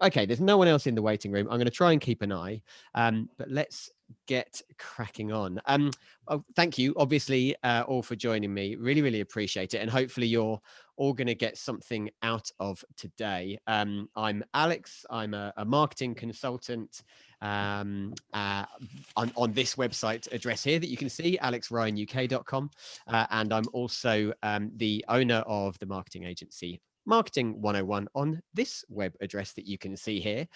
Okay, there's no one else in the waiting room. I'm going to try and keep an eye, but let's get cracking on. Oh, thank you, obviously, all for joining me. Really, really appreciate it. And hopefully you're all going to get something out of today. I'm Alex. I'm a marketing consultant on this website address here that you can see, alexryanuk.com. And I'm also the owner of the marketing agency Marketing 101 on this web address that you can see here.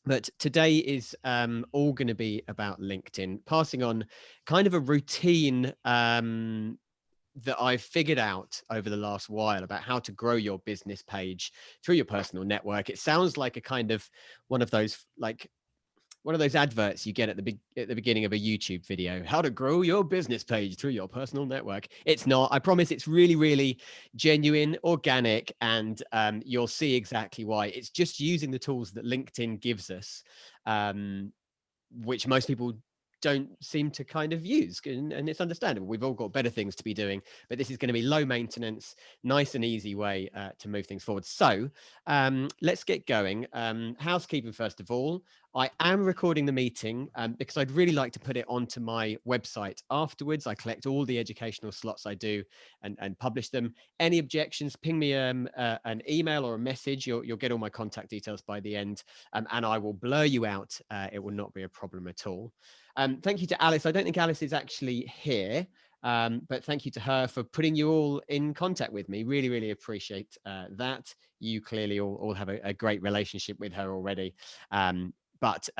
But today is all going to be about LinkedIn, passing on kind of a routine that I've figured out over the last while about how to grow your business page through your personal network. It sounds like a kind of one of those adverts you get at the beginning of a YouTube video, how to grow your business page through your personal network. It's not, I promise. It's really, really genuine, organic, and you'll see exactly why. It's just using the tools that LinkedIn gives us, which most people don't seem to kind of use, and it's understandable. We've all got better things to be doing, but this is going to be low maintenance, nice and easy way to move things forward. So let's get going. Housekeeping first of all. I am recording the meeting because I'd really like to put it onto my website afterwards. I collect all the educational slots I do and publish them. Any objections, ping me an email or a message. You'll get all my contact details by the end, and I will blur you out. It will not be a problem at all. Thank you to Alice. I don't think Alice is actually here, but thank you to her for putting you all in contact with me. Really, really appreciate that. You clearly all have a great relationship with her already. But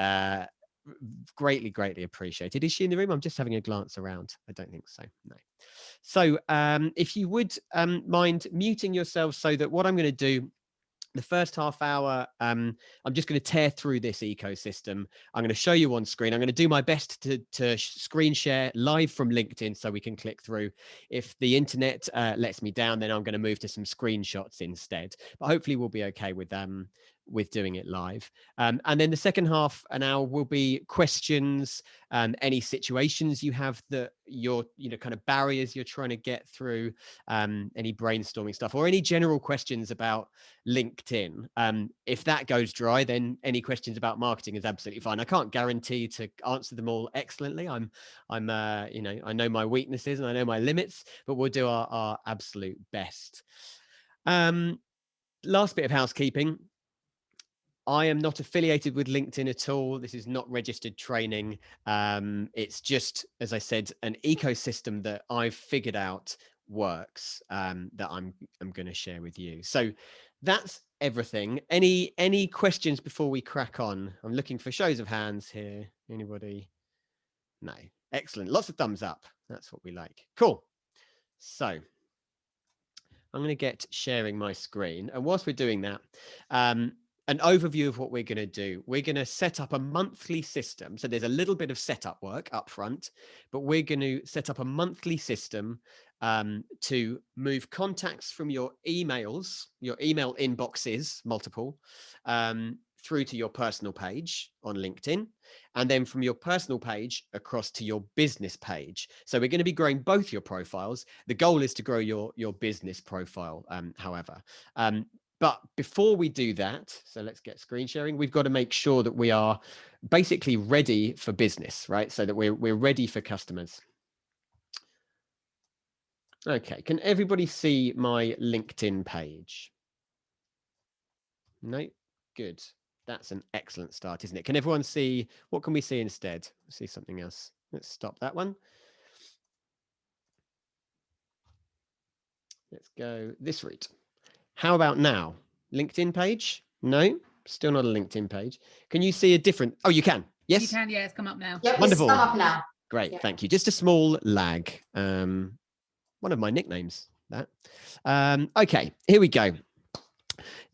greatly, greatly appreciated. Is she in the room? I'm just having a glance around. I don't think so. No. So if you would mind muting yourselves, so that what I'm going to do, the first half hour, I'm just going to tear through this ecosystem. I'm going to show you on screen. I'm going to do my best to screen share live from LinkedIn so we can click through. If the internet lets me down, then I'm going to move to some screenshots instead. But hopefully we'll be okay with doing it live. And then the second half an hour will be questions, any situations you have that you're, kind of barriers you're trying to get through, any brainstorming stuff, or any general questions about LinkedIn. If that goes dry, then any questions about marketing is absolutely fine. I can't guarantee to answer them all excellently. I know my weaknesses and I know my limits, but we'll do our absolute best. Last bit of housekeeping. I am not affiliated with LinkedIn at all. This is not registered training. It's just, as I said, an ecosystem that I've figured out works, that I'm going to share with you. So that's everything. Any questions before we crack on? I'm looking for shows of hands here. Anybody? No. Excellent. Lots of thumbs up. That's what we like. Cool. So I'm going to get sharing my screen. And whilst we're doing that, an overview of what we're going to do. We're going to set up a monthly system. So there's a little bit of setup work up front, but we're going to set up a monthly system to move contacts from your emails, your email inboxes, multiple, through to your personal page on LinkedIn, and then from your personal page across to your business page. So we're going to be growing both your profiles. The goal is to grow your business profile, however. But before we do that, so let's get screen sharing, we've got to make sure that we are basically ready for business, right? So that we're ready for customers. Okay, can everybody see my LinkedIn page? No? Good. That's an excellent start, isn't it? Can everyone see? What can we see instead? Let's see something else. Let's stop that one. Let's go this route. How about now? LinkedIn page? No, still not a LinkedIn page. Can you see a different? Oh, you can. Yes. You can. Yeah, it's come up now. Yep, Wonderful. it's come up now. Great. Yeah. Thank you. Just a small lag. One of my nicknames, that. Okay, here we go.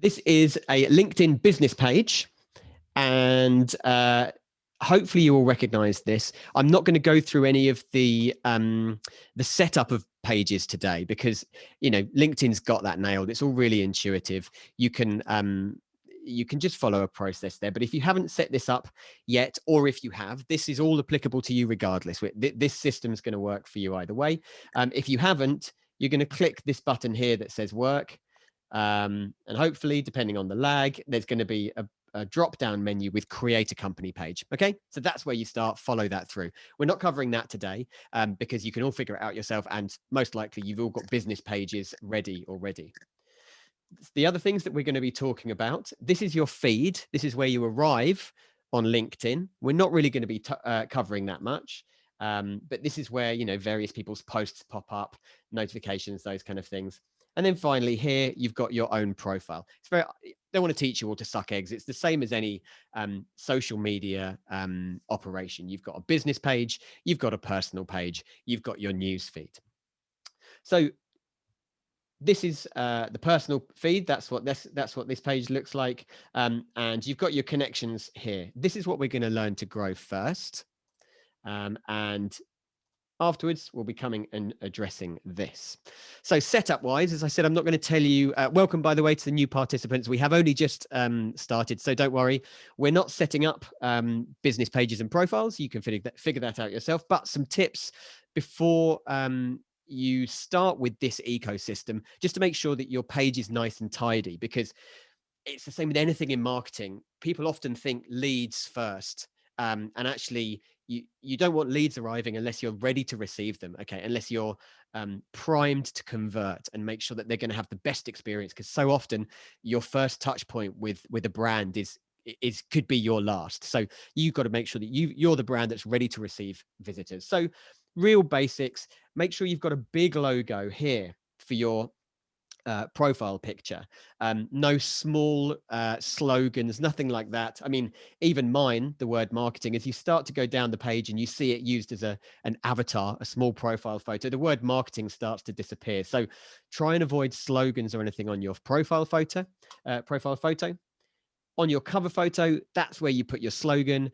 This is a LinkedIn business page, and hopefully you will recognize this. I'm not going to go through any of the setup of pages today because, LinkedIn's got that nailed. It's all really intuitive. You can just follow a process there. But if you haven't set this up yet, or if you have, this is all applicable to you regardless. This system is going to work for you either way. If you haven't, you're going to click this button here that says work. And hopefully, depending on the lag, there's going to be a drop down menu with create a company page. Okay, so that's where you start. Follow that through. We're not covering that today because you can all figure it out yourself, and most likely you've all got business pages ready already. The other things that we're going to be talking about, this is your feed. This is where you arrive on LinkedIn. We're not really going to be covering that much. But this is where, various people's posts pop up, notifications, those kind of things. And then finally here, you've got your own profile. It's very, I don't want to teach you all to suck eggs. It's the same as any social media operation. You've got a business page, you've got a personal page, you've got your news feed. So this is the personal feed. That's what this page looks like. And you've got your connections here. This is what we're going to learn to grow first. And afterwards, we'll be coming and addressing this. So setup wise, as I said, I'm not going to tell you, welcome, by the way, to the new participants. We have only just started, so don't worry. We're not setting up business pages and profiles. You can figure that out yourself, but some tips before you start with this ecosystem, just to make sure that your page is nice and tidy, because it's the same with anything in marketing. People often think leads first. And actually, you don't want leads arriving unless you're ready to receive them. Okay, unless you're primed to convert and make sure that they're going to have the best experience. Because so often your first touch point with a brand is could be your last. So you've got to make sure that you're the brand that's ready to receive visitors. So real basics. Make sure you've got a big logo here for your profile picture. No small slogans, nothing like that. I mean, even mine, the word marketing, as you start to go down the page and you see it used as an avatar, a small profile photo, the word marketing starts to disappear. So try and avoid slogans or anything on your profile photo. On your cover photo, that's where you put your slogan,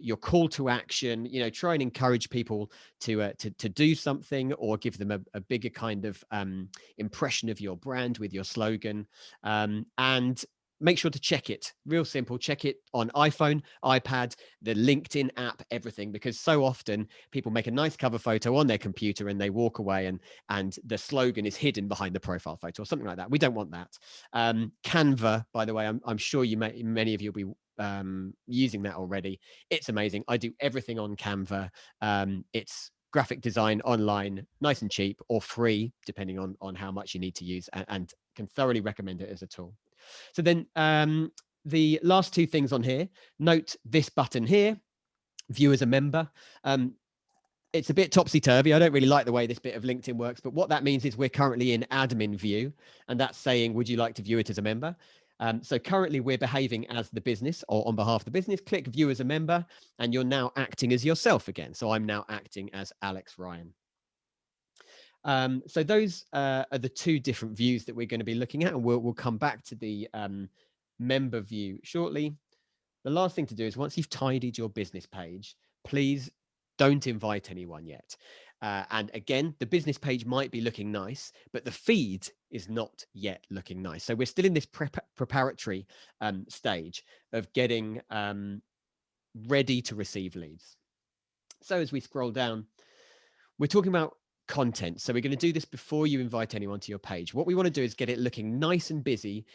your call to action. Try and encourage people to do something, or give them a bigger kind of impression of your brand with your slogan. And make sure to check it. Real simple. Check it on iPhone, iPad, the LinkedIn app, everything, because so often people make a nice cover photo on their computer and they walk away and the slogan is hidden behind the profile photo or something like that. We don't want that. Canva, by the way, I'm sure many of you will be using that already. It's amazing. I do everything on Canva. It's graphic design online, nice and cheap, or free, depending on how much you need to use, and can thoroughly recommend it as a tool. So then the last two things on here, note this button here, view as a member. It's a bit topsy-turvy. I don't really like the way this bit of LinkedIn works, but what that means is we're currently in admin view, and that's saying, would you like to view it as a member? So currently we're behaving as the business, or on behalf of the business. Click view as a member, and you're now acting as yourself again. So I'm now acting as Alex Ryan. So those are the two different views that we're going to be looking at, and we'll come back to the member view shortly. The last thing to do is, once you've tidied your business page, please don't invite anyone yet. And again, the business page might be looking nice, but the feed is not yet looking nice. So we're still in this preparatory stage of getting ready to receive leads. So as we scroll down, we're talking about content. So we're going to do this before you invite anyone to your page. What we want to do is get it looking nice and busy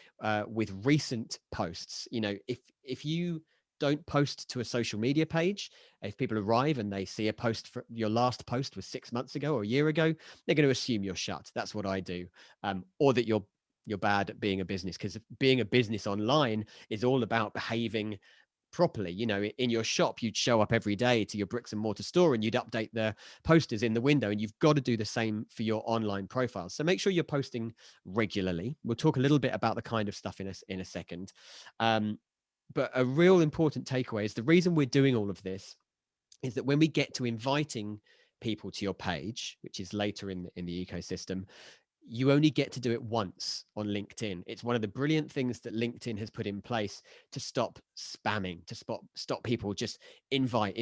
with recent posts. If you don't post to a social media page, if people arrive and they see a post, for your last post was 6 months ago or a year ago, they're going to assume you're shut. That's what I do. Or that you're bad at being a business, because being a business online is all about behaving properly. In your shop, you'd show up every day to your bricks and mortar store and you'd update the posters in the window, and you've got to do the same for your online profiles. So make sure you're posting regularly. We'll talk a little bit about the kind of stuff in a second. But a real important takeaway is, the reason we're doing all of this is that when we get to inviting people to your page, which is later in the ecosystem, you only get to do it once on LinkedIn. It's one of the brilliant things that LinkedIn has put in place to stop spamming, to stop people just invite.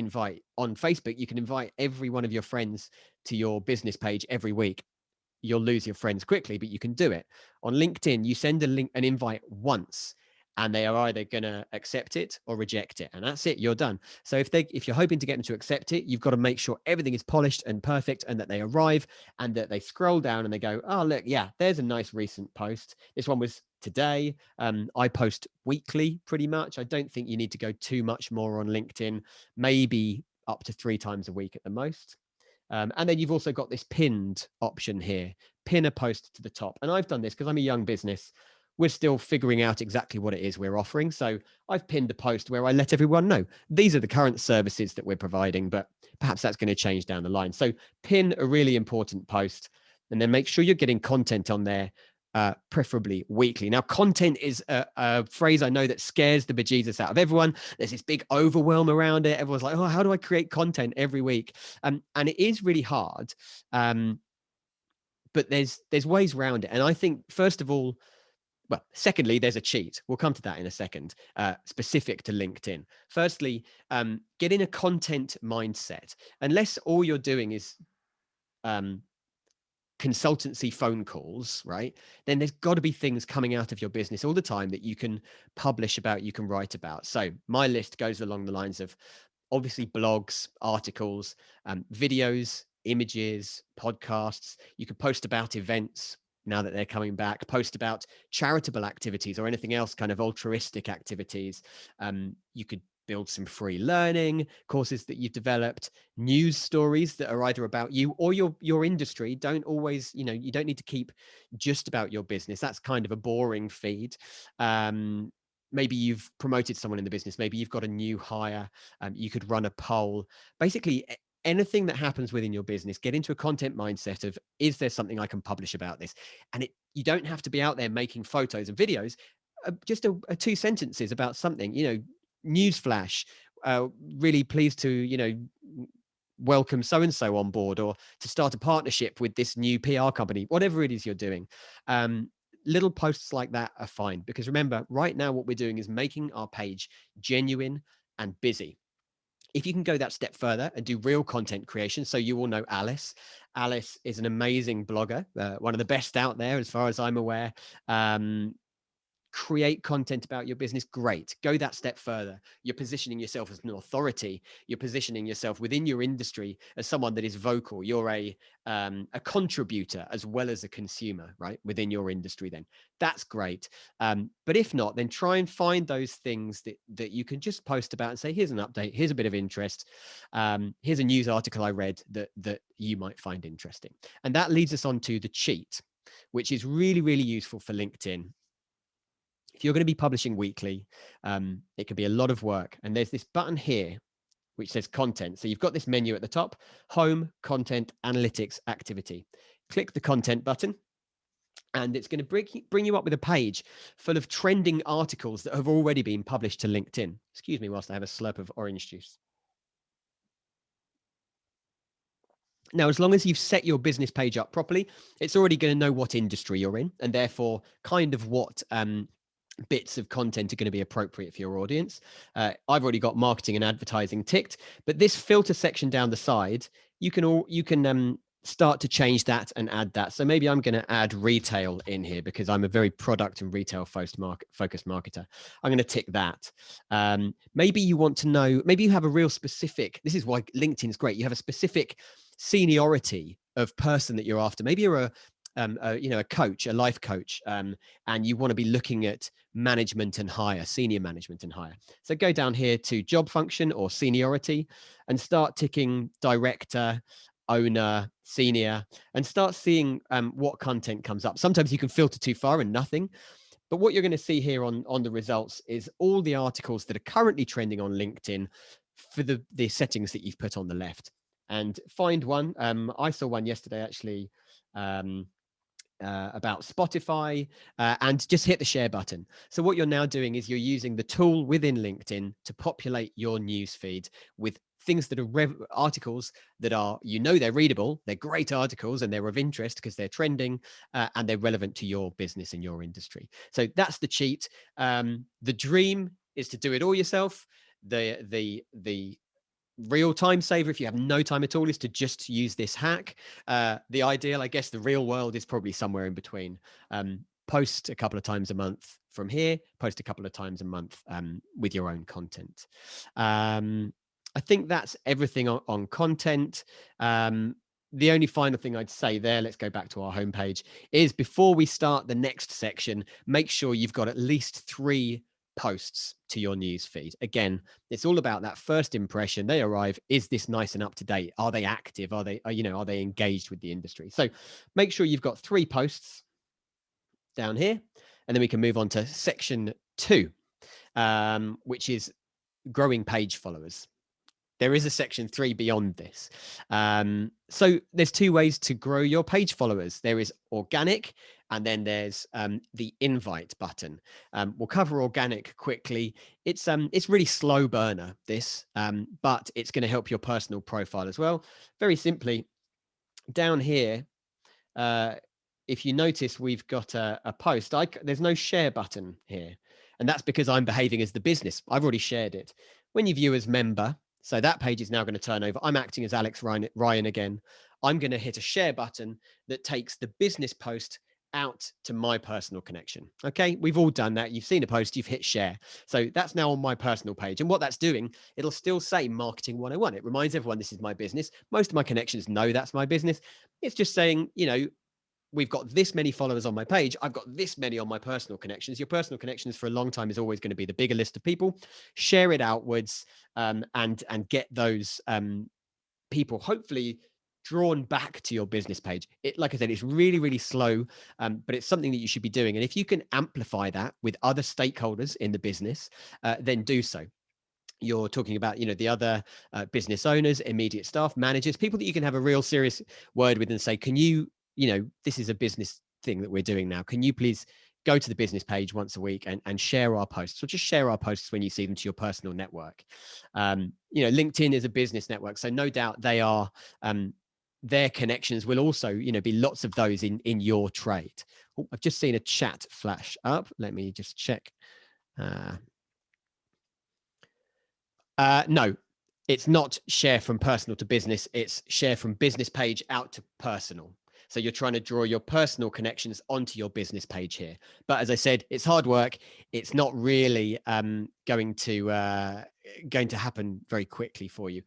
On Facebook, you can invite every one of your friends to your business page every week. You'll lose your friends quickly, but you can do it. On LinkedIn, you send an invite once, and they are either going to accept it or reject it, and that's it, you're done. So if you're hoping to get them to accept it, you've got to make sure everything is polished and perfect, and that they arrive and that they scroll down and they go, oh look, yeah, there's a nice recent post. This one was today. I post weekly pretty much. I don't think you need to go too much more on LinkedIn, maybe up to 3 times a week at the most. And then you've also got this pinned option here, pin a post to the top. And I've done this because I'm a young business. We're still figuring out exactly what it is we're offering. So I've pinned a post where I let everyone know these are the current services that we're providing, but perhaps that's going to change down the line. So pin a really important post, and then make sure you're getting content on there, preferably weekly. Now, content is a phrase I know that scares the bejesus out of everyone. There's this big overwhelm around it. Everyone's like, oh, how do I create content every week? And it is really hard. But there's ways around it. And I think, first of all, well, secondly, there's a cheat. We'll come to that in a second, specific to LinkedIn. Firstly, get in a content mindset. Unless all you're doing is consultancy phone calls, right? Then there's got to be things coming out of your business all the time that you can publish about, you can write about. So my list goes along the lines of obviously blogs, articles, videos, images, podcasts. You could post about events now that they're coming back, post about charitable activities or anything else, kind of altruistic activities. You could build some free learning courses that you've developed, news stories that are either about you or your industry. Don't always, you don't need to keep just about your business. That's kind of a boring feed. Maybe you've promoted someone in the business. Maybe you've got a new hire. You could run a poll. Basically, anything that happens within your business, get into a content mindset of, is there something I can publish about this? And you don't have to be out there making photos and videos. Just a 2 sentences about something, newsflash, really pleased to, welcome so-and-so on board, or to start a partnership with this new PR company, whatever it is you're doing. Little posts like that are fine, because remember, right now what we're doing is making our page genuine and busy. If you can go that step further and do real content creation, so you all know Alice. Alice is an amazing blogger, one of the best out there as far as I'm aware. Create content about your business, great. Go that step further. You're positioning yourself as an authority. You're positioning yourself within your industry as someone that is vocal. You're a contributor as well as a consumer, right, within your industry. Then that's great. But if not, then try and find those things that you can just post about and say, here's an update, here's a bit of interest, here's a news article I read that you might find interesting. And that leads us on to the cheat, which is really, really useful for LinkedIn. If you're going to be publishing weekly, it could be a lot of work. And there's this button here which says content. So you've got this menu at the top, home, content, analytics, activity. Click the content button, and it's going to bring you up with a page full of trending articles that have already been published to LinkedIn. Excuse me whilst I have a slurp of orange juice. Now, as long as you've set your business page up properly, it's already going to know what industry you're in, and therefore kind of what bits of content are going to be appropriate for your audience. I've already got marketing and advertising ticked, but this filter section down the side, you can start to change that and add that. So maybe I'm going to add retail in here because I'm a very product and retail focused marketer. I'm going to tick that. Maybe you want to know, maybe you have a real specific, this is why LinkedIn is great. You have a specific seniority of person that you're after. Maybe you're a coach, a life coach, and you want to be looking at management and hire, senior management and hire. So go down here to job function or seniority and start ticking director, owner, senior, and start seeing what content comes up. Sometimes you can filter too far and nothing. But what you're going to see here on the results is all the articles that are currently trending on LinkedIn for the settings that you've put on the left. And find one. I saw one yesterday, actually, about Spotify, and just hit the share button. So what you're now doing is you're using the tool within LinkedIn to populate your news feed with things that are articles that are, they're readable, they're great articles, and they're of interest because they're trending and they're relevant to your business and your industry. So that's the cheat. The dream is to do it all yourself. The real time saver, if you have no time at all, is to just use this hack. The ideal, I guess, the real world is probably somewhere in between. post a couple of times a month from here, post a couple of times a month with your own content. I think that's everything on content. The only final thing I'd say there, let's go back to our homepage, is before we start the next section, make sure you've got at least 3 posts to your news feed. Again, it's all about that first impression. They arrive, is this nice and up to date? Are they active? Are they engaged with the industry? So make sure you've got 3 posts down here, and then we can move on to section 2, which is growing page followers. There is a section 3 beyond this. So there's 2 ways to grow your page followers. There is organic, and then there's the invite button. We'll cover organic quickly. It's really slow burner, this, but it's going to help your personal profile as well. Very simply, down here, if you notice, we've got a post. There's no share button here, and that's because I'm behaving as the business. I've already shared it. When you view as member, so that page is now going to turn over. I'm acting as Alex Ryan again. I'm going to hit a share button that takes the business post out to my personal connection. Okay, we've all done that. You've seen a post, you've hit share. So that's now on my personal page. And what that's doing, it'll still say Marketing 101. It reminds everyone this is my business. Most of my connections know that's my business. It's just saying, we've got this many followers on my page. I've got this many on my personal connections. Your personal connections for a long time is always going to be the bigger list of people. Share it outwards and get those people hopefully drawn back to your business page. Like I said, it's really, really slow, but it's something that you should be doing. And if you can amplify that with other stakeholders in the business, then do so. You're talking about, the other business owners, immediate staff, managers, people that you can have a real serious word with and say, can you, this is a business thing that we're doing now. Can you please go to the business page once a week and share our posts, or just share our posts when you see them to your personal network. LinkedIn is a business network, so no doubt they are, their connections will also, be lots of those in your trade. Oh, I've just seen a chat flash up. Let me just check. No, it's not share from personal to business. It's share from business page out to personal. So you're trying to draw your personal connections onto your business page here. But as I said, it's hard work. It's not really going to happen very quickly for you.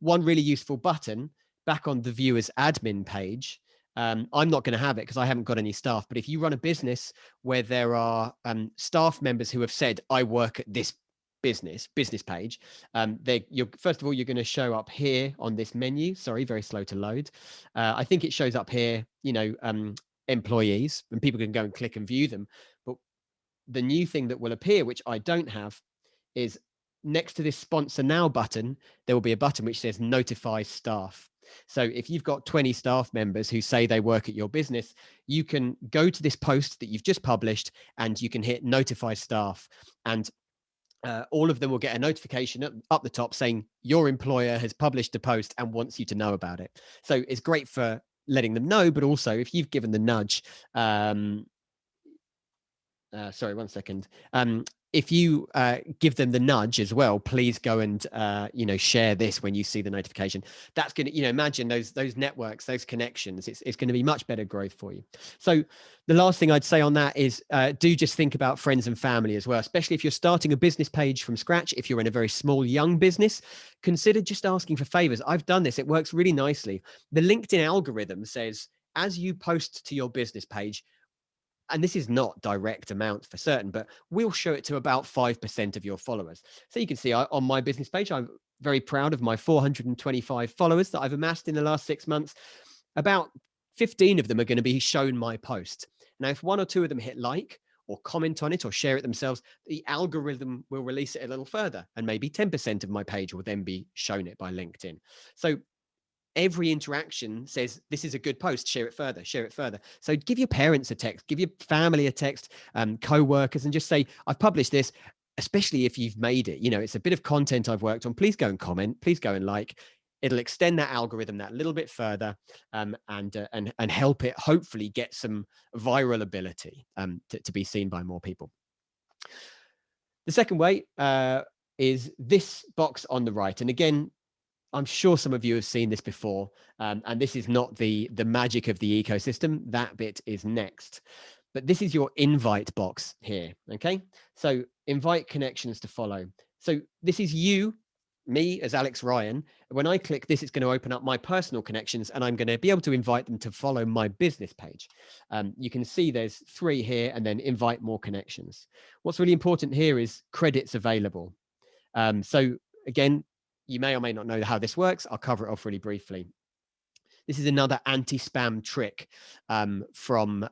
One really useful button back on the viewer's admin page. I'm not going to have it because I haven't got any staff. But if you run a business where there are staff members who have said, I work at this business page, first of all, you're going to show up here on this menu. Sorry, very slow to load. I think it shows up here, employees, and people can go and click and view them. But the new thing that will appear, which I don't have, is next to this sponsor now button, there will be a button which says notify staff. So if you've got 20 staff members who say they work at your business, you can go to this post that you've just published and you can hit notify staff, and all of them will get a notification up the top saying your employer has published a post and wants you to know about it. So it's great for letting them know, but also if you've given the nudge, sorry, 1 second. If you give them the nudge as well, please go and share this when you see the notification. That's going to, imagine those networks, those connections. It's going to be much better growth for you. So the last thing I'd say on that is do just think about friends and family as well, especially if you're starting a business page from scratch. If you're in a very small young business, consider just asking for favors. I've done this. It works really nicely. The LinkedIn algorithm says, as you post to your business page, and this is not direct amount for certain, but we'll show it to about 5% of your followers. So you can see on my business page, I'm very proud of my 425 followers that I've amassed in the last 6 months. About 15 of them are going to be shown my post. Now, if 1 or 2 of them hit like or comment on it or share it themselves, the algorithm will release it a little further, and maybe 10% of my page will then be shown it by LinkedIn. So every interaction says, this is a good post, share it further, share it further. So give your parents a text, give your family a text, co-workers, and just say, I've published this, especially if you've made it. It's a bit of content I've worked on. Please go and comment, please go and like. It'll extend that algorithm that little bit further, and help it hopefully get some viral ability to be seen by more people. The second way is this box on the right. And again, I'm sure some of you have seen this before, and this is not the magic of the ecosystem. That bit is next. but this is your invite box here. Okay, so invite connections to follow. So this is you, me as Alex Ryan. When I click this, it's going to open up my personal connections, and I'm going to be able to invite them to follow my business page. You can see there's 3 here, and then invite more connections. What's really important here is credits available. So again, you may or may not know how this works. I'll cover it off really briefly. This is another anti-spam trick from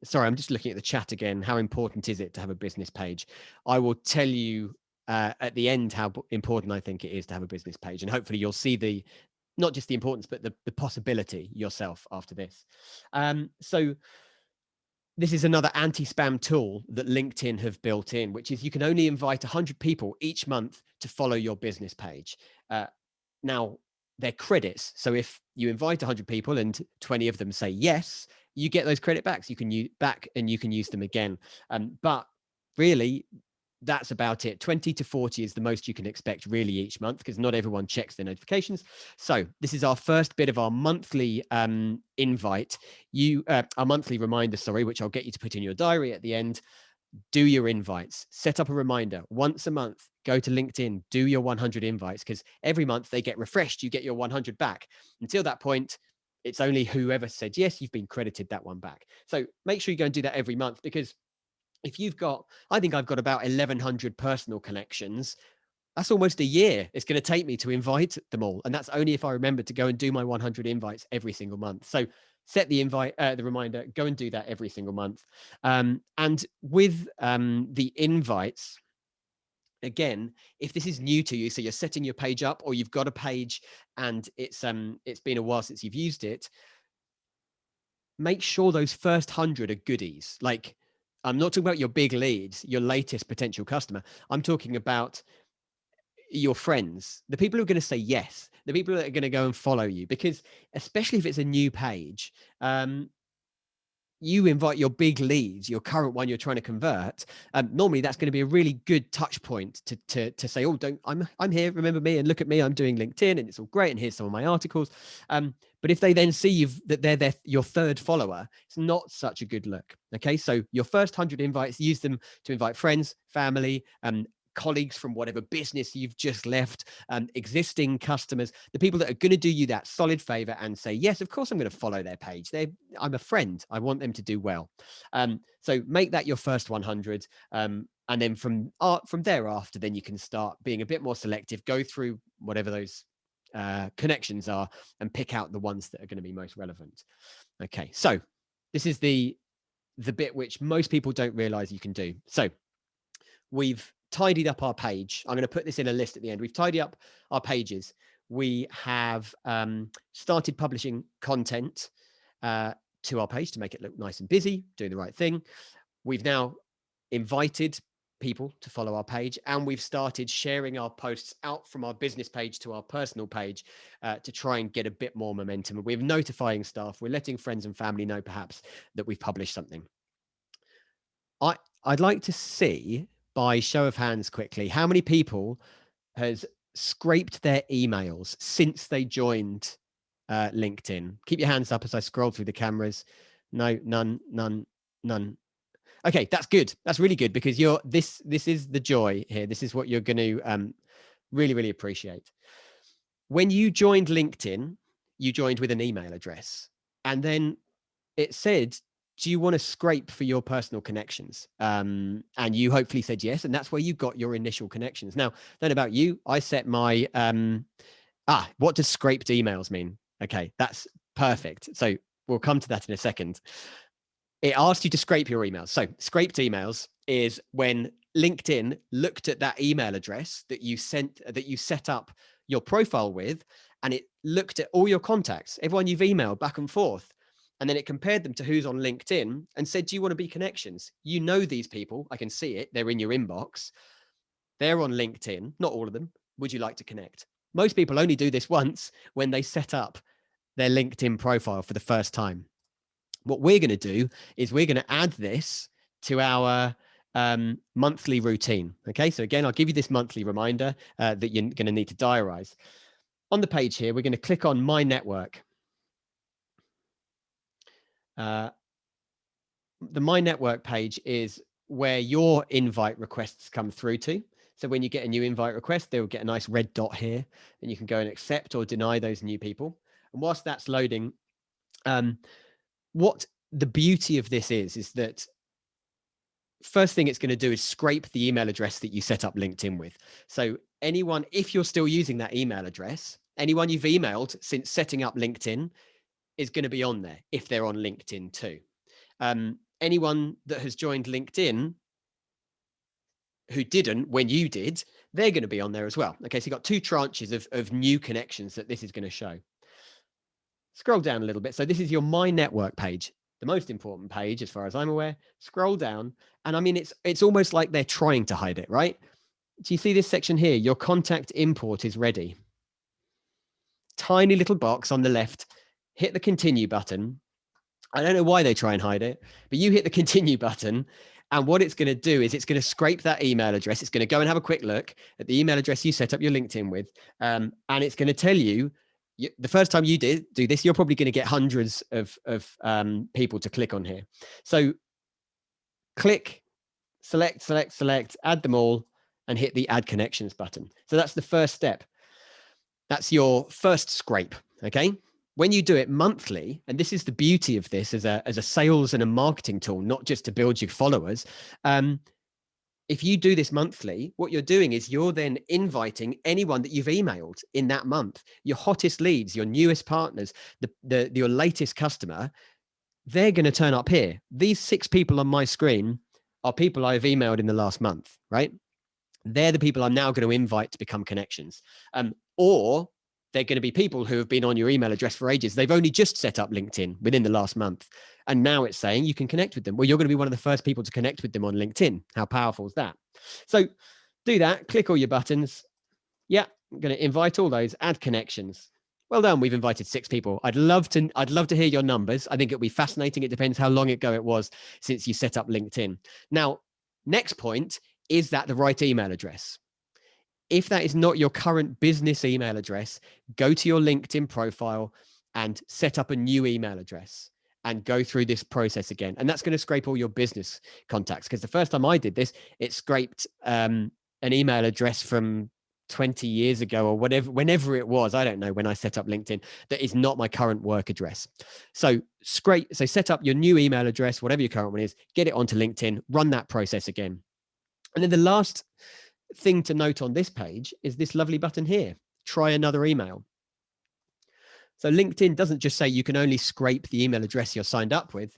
sorry, I'm just looking at the chat again. How important is it to have a business page? I will tell you at the end how important I think it is to have a business page, and hopefully you'll see the not just the importance, but the possibility yourself after this. So this is another anti-spam tool that LinkedIn have built in, which is you can only invite 100 people each month to follow your business page. Now, they're credits. So if you invite 100 people and 20 of them say yes, you get those credit backs. You can use back and you can use them again. But really, that's about it. 20 to 40 is the most you can expect really each month, because not everyone checks their notifications. So this is our first bit of our monthly invite. Our monthly reminder, sorry, which I'll get you to put in your diary at the end. Do your invites, set up a reminder once a month, go to LinkedIn, do your 100 invites, because every month they get refreshed, you get your 100 back. Until that point, it's only whoever said yes, you've been credited that one back. So make sure you go and do that every month, because if you've got, I think I've got about 1,100 personal connections. That's almost a year it's going to take me to invite them all. And that's only if I remember to go and do my 100 invites every single month. So set the the reminder, go and do that every single month. And with the invites, again, if this is new to you, so you're setting your page up, or you've got a page and it's been a while since you've used it, make sure those first 100 are goodies. Like, I'm not talking about your big leads, your latest potential customer. I'm talking about your friends, the people who are going to say yes, the people that are going to go and follow you, because especially if it's a new page, you invite your big leads, your current one you're trying to convert. Normally that's going to be a really good touch point to say, oh, I'm here, remember me, and look at me, I'm doing LinkedIn and it's all great, and here's some of my articles. But if they then see that they're your third follower, it's not such a good look. Okay, so your first 100 invites, use them to invite friends, family, colleagues from whatever business you've just left, existing customers, the people that are going to do you that solid favor and say, yes, of course I'm going to follow their page. I'm a friend. I want them to do well. So make that your first 100. And then from thereafter, then you can start being a bit more selective, go through whatever those connections are and pick out the ones that are going to be most relevant. Okay, so this is the bit which most people don't realize you can do. So we've tidied up our page. I'm going to put this in a list at the end. We've tidied up our pages. We have started publishing content to our page to make it look nice and busy, doing the right thing. We've now invited people to follow our page, and we've started sharing our posts out from our business page to our personal page to try and get a bit more momentum. We're notifying staff. We're letting friends and family know perhaps that we've published something. I'd like to see, by show of hands quickly, how many people has scraped their emails since they joined LinkedIn. Keep your hands up as I scroll through the cameras. No, none. Okay, that's good. That's really good, because this is the joy here. This is what you're going to really, really appreciate. When you joined LinkedIn, you joined with an email address, and then it said, do you want to scrape for your personal connections? And you hopefully said yes, and that's where you got your initial connections. Now, then about you, I set my what does scraped emails mean? Okay, that's perfect. So we'll come to that in a second. It asked you to scrape your emails. So scraped emails is when LinkedIn looked at that email address that you set up your profile with, and it looked at all your contacts, everyone you've emailed back and forth. And then it compared them to who's on LinkedIn and said, do you want to be connections? You know these people. I can see it. They're in your inbox. They're on LinkedIn. Not all of them. Would you like to connect? Most people only do this once, when they set up their LinkedIn profile for the first time. What we're going to do is we're going to add this to our monthly routine. Okay, so again, I'll give you this monthly reminder that you're going to need to diarize. On the page here, we're going to click on My Network. The My Network page is where your invite requests come through to. So when you get a new invite request, they'll get a nice red dot here, and you can go and accept or deny those new people. And whilst that's loading, what the beauty of this is that first thing it's going to do is scrape the email address that you set up LinkedIn with. So anyone, if you're still using that email address, anyone you've emailed since setting up LinkedIn is going to be on there if they're on LinkedIn too. Anyone that has joined LinkedIn who didn't when you did, they're going to be on there as well. Okay, so you've got two tranches of new connections that this is going to show. Scroll down a little bit. So this is your My Network page, the most important page as far as I'm aware. Scroll down, and I mean, it's almost like they're trying to hide it, right? Do you see this section here? Your contact import is ready. Tiny little box on the left. Hit the continue button. I don't know why they try and hide it, but you hit the continue button, and what it's going to do is it's going to scrape that email address. It's going to go and have a quick look at the email address you set up your LinkedIn with, and it's going to tell you, the first time you do this, you're probably going to get hundreds of people to click on here. So click, select, add them all, and hit the add connections button. So that's the first step. That's your first scrape, okay? When you do it monthly, and this is the beauty of this as a sales and a marketing tool, not just to build your followers. If you do this monthly, what you're doing is you're then inviting anyone that you've emailed in that month, your hottest leads, your newest partners, your latest customer, they're going to turn up here. These 6 people on my screen are people I've emailed in the last month, right? They're the people I'm now going to invite to become connections. Or they're going to be people who have been on your email address for ages. They've only just set up LinkedIn within the last month. And now it's saying you can connect with them. Well, you're going to be one of the first people to connect with them on LinkedIn. How powerful is that? So do that, click all your buttons. Yeah, I'm going to invite all those, add connections. Well done. We've invited 6 people. I'd love to hear your numbers. I think it'll be fascinating. It depends how long ago it was since you set up LinkedIn. Now, next point, is that the right email address? If that is not your current business email address, go to your LinkedIn profile and set up a new email address and go through this process again. And that's going to scrape all your business contacts. Because the first time I did this, it scraped an email address from 20 years ago or whatever, whenever it was. I don't know when I set up LinkedIn, that is not my current work address. So set up your new email address, whatever your current one is, get it onto LinkedIn, run that process again. And then the last thing to note on this page is this lovely button here, try another email. So LinkedIn doesn't just say you can only scrape the email address you're signed up with.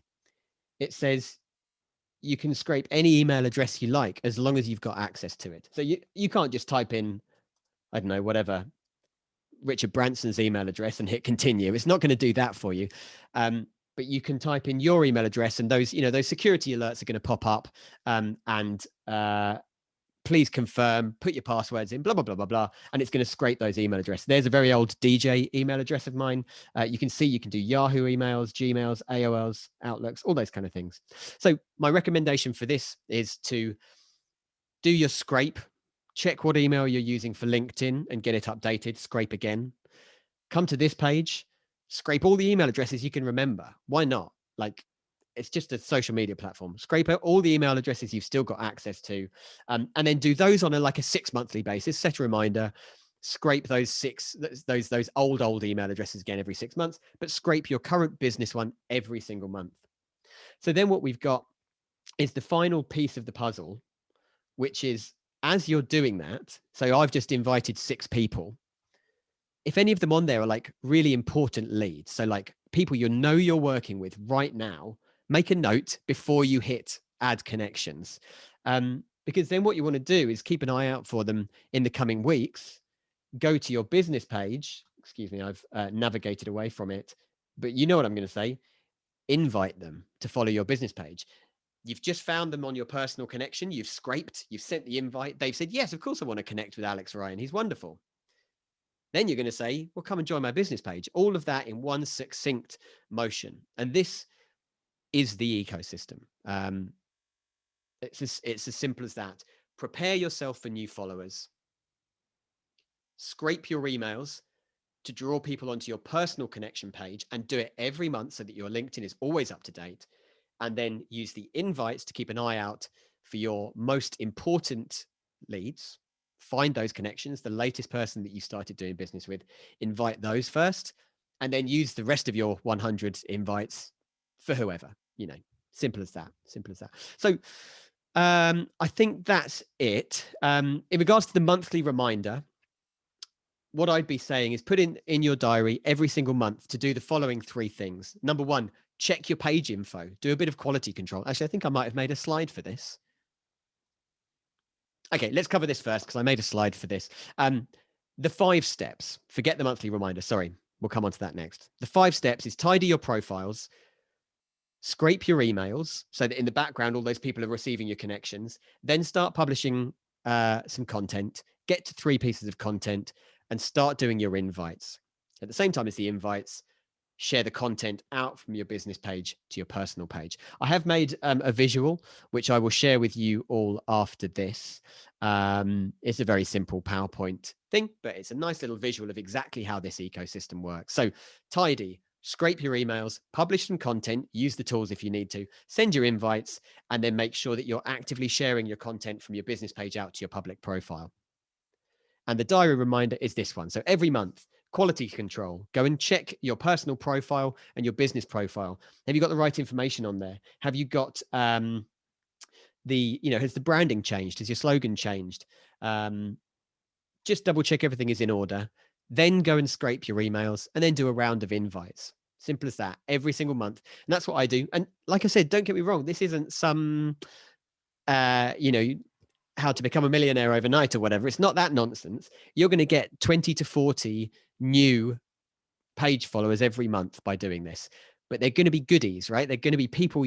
It says you can scrape any email address you like as long as you've got access to it. So you can't just type in, I don't know, whatever, Richard Branson's email address and hit continue. It's not going to do that for you. But you can type in your email address, and those security alerts are going to pop up, and please confirm, put your passwords in, blah, blah, blah, blah, blah. And it's going to scrape those email addresses. There's a very old DJ email address of mine. You can see you can do Yahoo emails, Gmails, AOLs, Outlooks, all those kind of things. So my recommendation for this is to do your scrape, check what email you're using for LinkedIn and get it updated, scrape again. Come to this page, scrape all the email addresses you can remember. Why not? Like, it's just a social media platform. Scrape out all the email addresses you've still got access to, and then do those on a 6 monthly basis. Set a reminder, scrape those old email addresses again every 6 months, but scrape your current business one every single month. So then what we've got is the final piece of the puzzle, which is as you're doing that. So I've just invited 6 people. If any of them on there are really important leads, so people you're working with right now, make a note before you hit add connections. Because then what you want to do is keep an eye out for them in the coming weeks. Go to your business page. Excuse me, I've navigated away from it, but you know what I'm going to say. Invite them to follow your business page. You've just found them on your personal connection. You've scraped, you've sent the invite. They've said, yes, of course I want to connect with Alex Ryan. He's wonderful. Then you're going to say, well, come and join my business page. All of that in one succinct motion. And this is the ecosystem. It's as simple as that. Prepare yourself for new followers. Scrape your emails to draw people onto your personal connection page and do it every month so that your LinkedIn is always up to date. And then use the invites to keep an eye out for your most important leads. Find those connections, the latest person that you started doing business with, invite those first, and then use the rest of your 100 invites for whoever, simple as that. Simple as that. So I think that's it. In regards to the monthly reminder, what I'd be saying is put in your diary every single month to do the following 3 things. Number 1, check your page info. Do a bit of quality control. Actually, I think I might have made a slide for this. Okay, let's cover this first because I made a slide for this. The 5 steps. Forget the monthly reminder. Sorry, we'll come on to that next. The 5 steps is tidy your profiles, scrape your emails so that in the background all those people are receiving your connections, then start publishing some content, get to 3 pieces of content, and start doing your invites. At the same time as the invites, share the content out from your business page to your personal page. I have made a visual, which I will share with you all after this. It's a very simple PowerPoint thing, but it's a nice little visual of exactly how this ecosystem works. So tidy, scrape your emails, publish some content, use the tools if you need to, send your invites, and then make sure that you're actively sharing your content from your business page out to your public profile. And the diary reminder is this one. So every month, quality control, go and check your personal profile and your business profile. Have you got the right information on there? Have you got has the branding changed? Has your slogan changed? Just double check everything is in order. Then go and scrape your emails and then do a round of invites. Simple as that, every single month. And that's what I do. And like I said, don't get me wrong, this isn't some how to become a millionaire overnight or whatever. It's not that nonsense. You're going to get 20 to 40 new page followers every month by doing this. But they're going to be goodies, right? They're going to be people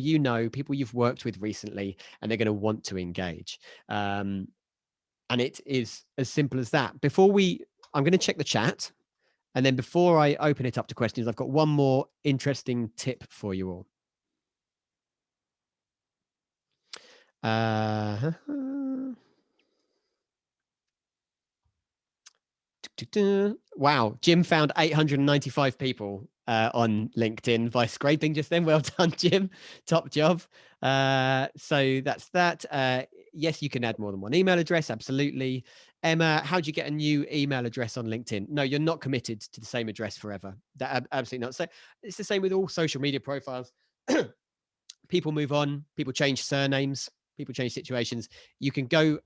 people you've worked with recently, and they're going to want to engage. And it is as simple as that. I'm going to check the chat. And then before I open it up to questions, I've got one more interesting tip for you all. Wow, Jim found 895 people on LinkedIn by scraping just then. Well done, Jim. Top job. So that's that. Yes, you can add more than one email address. Absolutely. Emma, how do you get a new email address on LinkedIn? No, you're not committed to the same address forever. That absolutely not. So it's the same with all social media profiles. People move on. People change surnames. People change situations. You can go.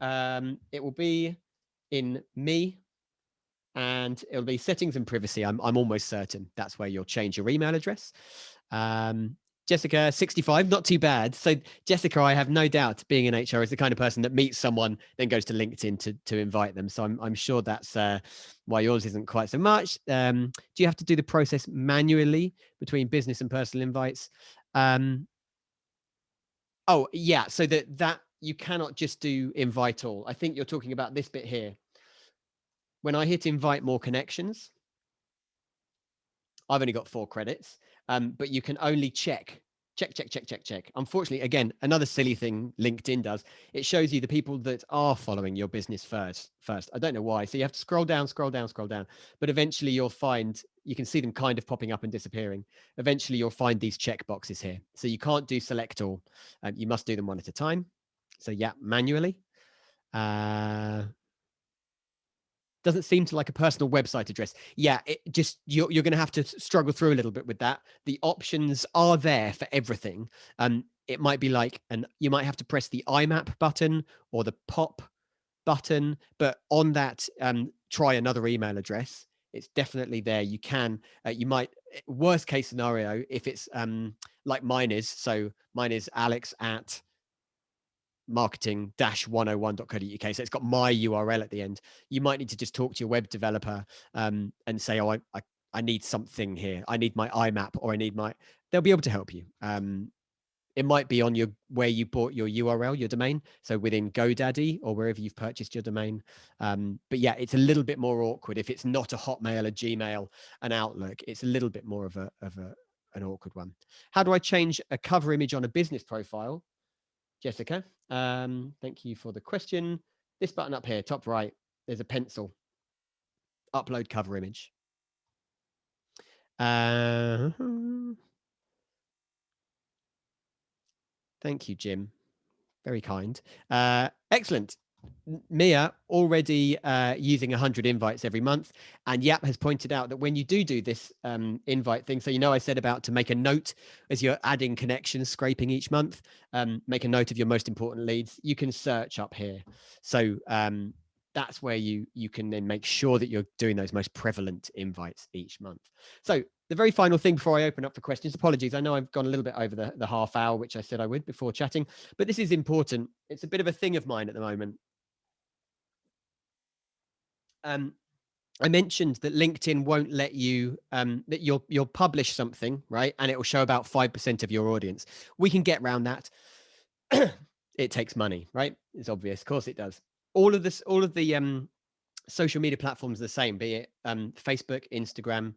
It will be in me. And it'll be settings and privacy. I'm almost certain that's where you'll change your email address. Jessica, 65, not too bad. So Jessica, I have no doubt, being in HR, is the kind of person that meets someone, then goes to LinkedIn to invite them. So I'm sure that's why yours isn't quite so much. Do you have to do the process manually between business and personal invites? Oh, yeah. So that you cannot just do invite all. I think you're talking about this bit here. When I hit invite more connections, I've only got 4 credits, but you can only check. Unfortunately, again, another silly thing LinkedIn does, it shows you the people that are following your business first. I don't know why. So you have to scroll down, but eventually you'll find, you can see them kind of popping up and disappearing. Eventually you'll find these check boxes here. So you can't do select all. You must do them one at a time. So yeah, manually. Doesn't seem to like a personal website address. Yeah, it just you're going to have to struggle through a little bit with that. The options are there for everything. It might be like, and you might have to press the IMAP button or the pop button, but on that, try another email address. It's definitely there. You can, you might, worst case scenario, if it's like mine is. So mine is Alex at marketing-101.co.uk. So it's got my URL at the end. You might need to just talk to your web developer and say, oh, I need something here. I need my IMAP, or I need my, they'll be able to help you. It might be on where you bought your URL, your domain. So within GoDaddy or wherever you've purchased your domain. But yeah, it's a little bit more awkward if it's not a Hotmail, a Gmail, an Outlook. It's a little bit more of an awkward one. How do I change a cover image on a business profile? Jessica, thank you for the question. This button up here, top right, there's a pencil. Upload cover image. Thank you, Jim. Very kind. Excellent. Mia already using 100 invites every month, and Yap has pointed out that when you do this invite thing, so I said about to make a note as you're adding connections, scraping each month, make a note of your most important leads. You can search up here, so that's where you can then make sure that you're doing those most prevalent invites each month. So the very final thing before I open up for questions, apologies, I know I've gone a little bit over the half hour, which I said I would before chatting, but this is important. It's a bit of a thing of mine at the moment. I mentioned that LinkedIn won't let you that you'll publish something, right, and it will show about 5% of your audience. We can get around that. It takes money, right? It's obvious. Of course it does. All of the social media platforms are the same, be it Facebook, Instagram,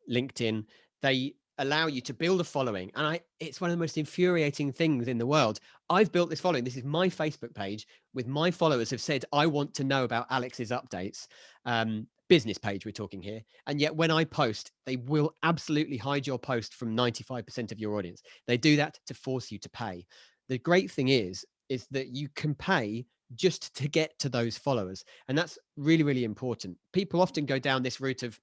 LinkedIn. They allow you to build a following, and it's one of the most infuriating things in the world. I've built this following. This is my Facebook page with my followers have said, I want to know about Alex's updates. Business page we're talking here, and yet when I post, they will absolutely hide your post from 95% of your audience. They do that to force you to pay. The great thing is that you can pay just to get to those followers, and that's really, really important. People often go down this route of,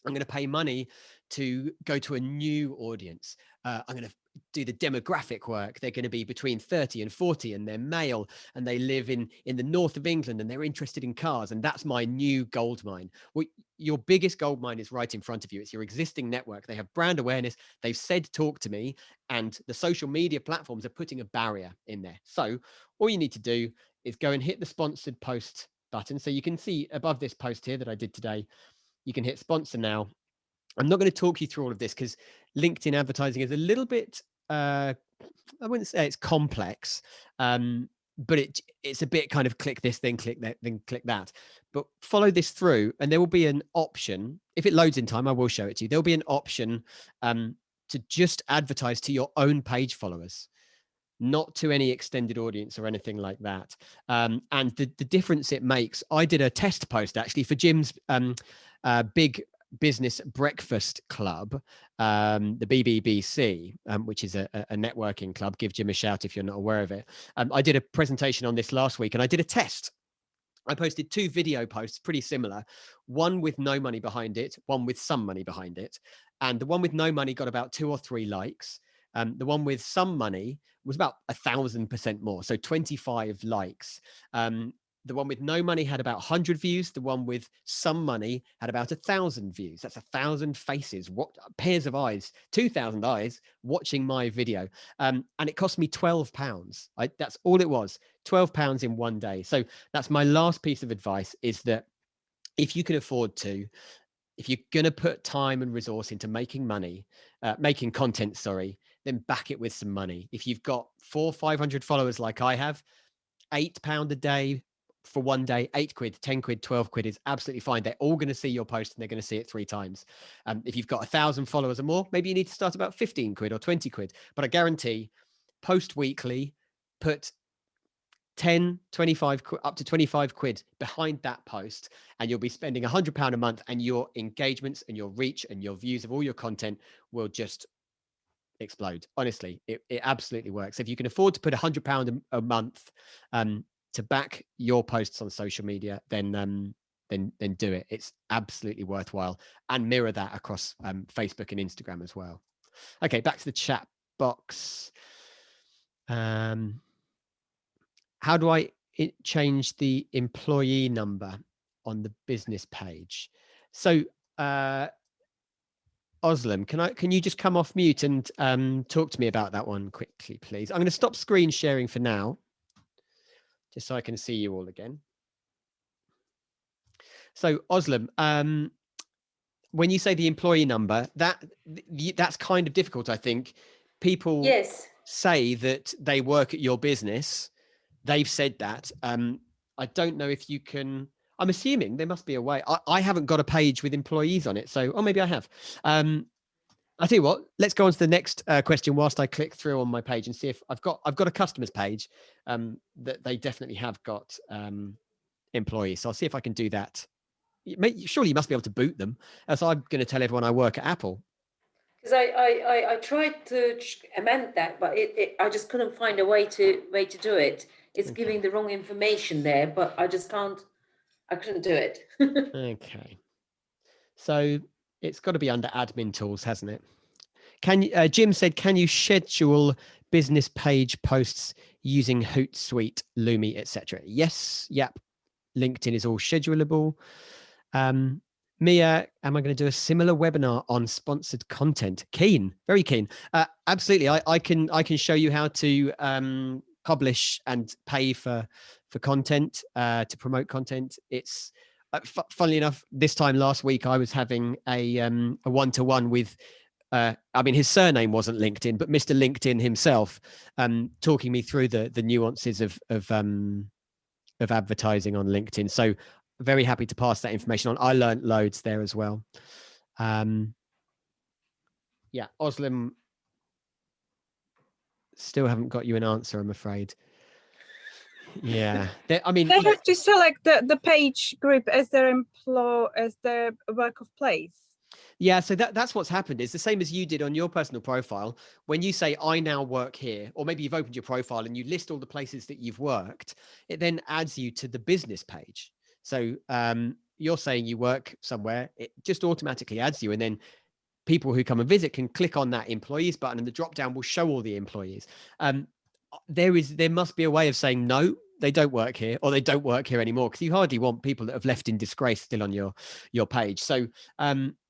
I'm going to pay money to go to a new audience. I'm going to do the demographic work. They're going to be between 30 and 40, and they're male, and they live in the north of England, and they're interested in cars, and that's my new gold mine. Well, your biggest gold mine is right in front of you. It's your existing network. They have brand awareness. They've said, talk to me, and the social media platforms are putting a barrier in there. So all you need to do is go and hit the sponsored post button. So you can see above this post here that I did today, you can hit sponsor now. I'm not going to talk you through all of this because LinkedIn advertising is a little bit, I wouldn't say it's complex, but it's a bit kind of click this, then click that, then click that. But follow this through, and there will be an option. If it loads in time, I will show it to you. There'll be an option to just advertise to your own page followers, not to any extended audience or anything like that. And the difference it makes, I did a test post actually for Jim's big business breakfast club, the BBBC, which is a networking club. Give Jim a shout if you're not aware of it. I did a presentation on this last week, and I did a test. I posted 2 video posts, pretty similar, one with no money behind it, one with some money behind it. And the one with no money got about 2 or 3 likes. The one with some money was about 1,000% more, so 25 likes. The one with no money had about 100 views. The one with some money had about 1,000 views. That's 1,000 faces, what pairs of eyes, 2,000 eyes watching my video. And it cost me £12. That's all it was, £12 in one day. So that's my last piece of advice, is that if you can afford to, if you're going to put time and resource into making content, then back it with some money. If you've got 400 or 500 followers like I have, £8 a day for one day, 8 quid, 10 quid, 12 quid is absolutely fine. They're all going to see your post, and they're going to see it 3 times. If you've got 1,000 followers or more, maybe you need to start about 15 quid or 20 quid. But I guarantee, post weekly, put 10, 25, up to 25 quid behind that post, and you'll be spending £100 a month, and your engagements and your reach and your views of all your content will just explode. Honestly, it absolutely works. If you can afford to put £100 a month to back your posts on social media, then do it. It's absolutely worthwhile, and mirror that across Facebook and Instagram as well. Okay, back to the chat box. How do I change the employee number on the business page? So Oslam, can you just come off mute and talk to me about that one quickly, please? I'm going to stop screen sharing for now, just so I can see you all again. So Oslam, when you say the employee number, that's kind of difficult, I think. People say that they work at your business. They've said that. I don't know if you can. I'm assuming there must be a way. I haven't got a page with employees on it, so maybe I have. I'll tell you what. Let's go on to the next question whilst I click through on my page and see if I've got a customers page that they definitely have got employees. So I'll see if I can do that. Surely you must be able to boot them. As I'm going to tell everyone I work at Apple. Because I tried to amend that, but I just couldn't find a way to do it. It's Okay. giving the wrong information there, but I just can't. I couldn't do it. Okay. So it's got to be under admin tools, hasn't it? Can Jim said, can you schedule business page posts using Hootsuite, Loomi, etc.? Yes. Yep. LinkedIn is all schedulable. Um, Mia, am I going to do a similar webinar on sponsored content? Keen, very keen. Absolutely, I can show you how to publish and pay for content to promote content. It's funnily enough, this time last week I was having a one-to-one with. I mean, his surname wasn't LinkedIn, but Mr. LinkedIn himself, talking me through the nuances of advertising on LinkedIn. So very happy to pass that information on. I learned loads there as well. Yeah, Oslam, still haven't got you an answer, I'm afraid. Yeah, I mean, they have to select the page group as their work of place. Yeah, so that's what's happened. It's the same as you did on your personal profile. When you say, I now work here, or maybe you've opened your profile and you list all the places that you've worked, it then adds you to the business page. So you're saying you work somewhere, it just automatically adds you. And then people who come and visit can click on that employees button and the drop down will show all the employees. There must be a way of saying, no, they don't work here, or they don't work here anymore, because you hardly want people that have left in disgrace still on your page. So